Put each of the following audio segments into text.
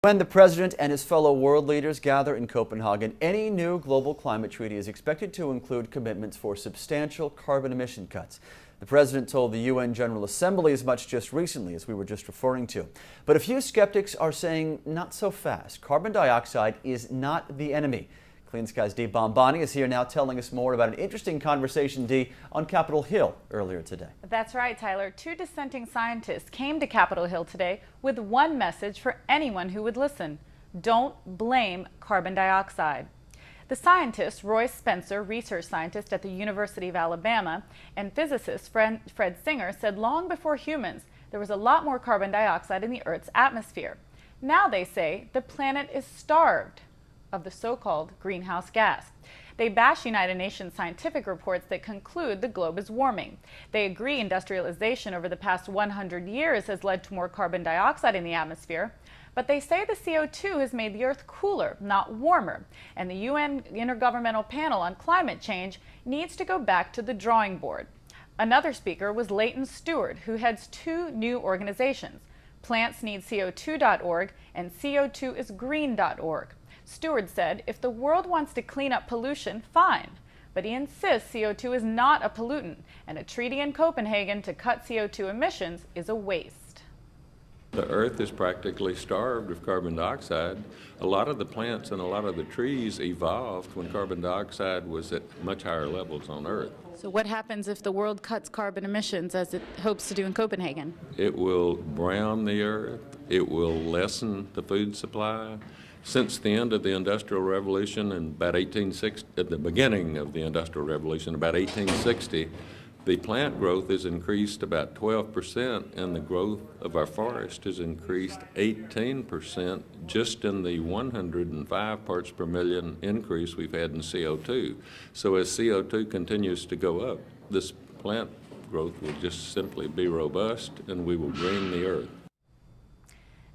When the president and his fellow world leaders gather in Copenhagen, any new global climate treaty is expected to include commitments for substantial carbon emission cuts. The president told the UN General Assembly as much just recently, as we were just referring to. But a few skeptics are saying not so fast. Carbon dioxide is not the enemy. Clean Sky's Dee Bombani is here now telling us more about an interesting conversation, Dee, on Capitol Hill earlier today. That's right, Tyler. Two dissenting scientists came to Capitol Hill today with one message for anyone who would listen. Don't blame carbon dioxide. The scientists, Roy Spencer, research scientist at the University of Alabama, and physicist Fred Singer said long before humans, there was a lot more carbon dioxide in the Earth's atmosphere. Now they say the planet is starved of the so-called greenhouse gas. They bash United Nations scientific reports that conclude the globe is warming. They agree industrialization over the past 100 years has led to more carbon dioxide in the atmosphere, but they say the CO2 has made the Earth cooler, not warmer, and the UN Intergovernmental Panel on Climate Change needs to go back to the drawing board. Another speaker was Leighton Stewart, who heads two new organizations, PlantsNeedCO2.org and CO2isgreen.org. Stewart said if the world wants to clean up pollution, fine. But he insists CO2 is not a pollutant, and a treaty in Copenhagen to cut CO2 emissions is a waste. The Earth is practically starved of carbon dioxide. A lot of the plants and a lot of the trees evolved when carbon dioxide was at much higher levels on Earth. So what happens if the world cuts carbon emissions as it hopes to do in Copenhagen? It will brown the Earth. It will lessen the food supply. Since the end of the Industrial Revolution in about 1860, at the beginning of the Industrial Revolution, about 1860, the plant growth has increased about 12%, and the growth of our forest has increased 18% just in the 105 parts per million increase we've had in CO2. So as CO2 continues to go up, this plant growth will just simply be robust, and we will green the Earth.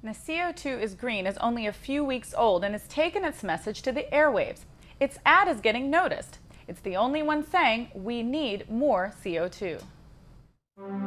The CO2 is Green is only a few weeks old and has taken its message to the airwaves. Its ad is getting noticed. It's the only one saying we need more CO2.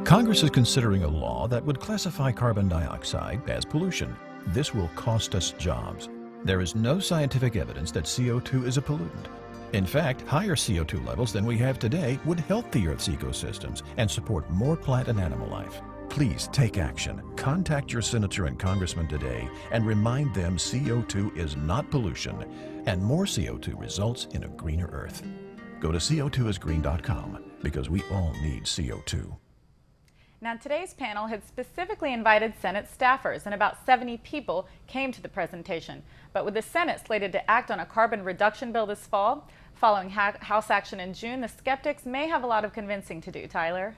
Congress is considering a law that would classify carbon dioxide as pollution. This will cost us jobs. There is no scientific evidence that CO2 is a pollutant. In fact, higher CO2 levels than we have today would help the Earth's ecosystems and support more plant and animal life. Please take action. Contact your senator and congressman today and remind them CO2 is not pollution, and more CO2 results in a greener Earth. Go to CO2isgreen.com because we all need CO2. Now, today's panel had specifically invited Senate staffers, and about 70 people came to the presentation. But with the Senate slated to act on a carbon reduction bill this fall, following House action in June, the skeptics may have a lot of convincing to do, Tyler.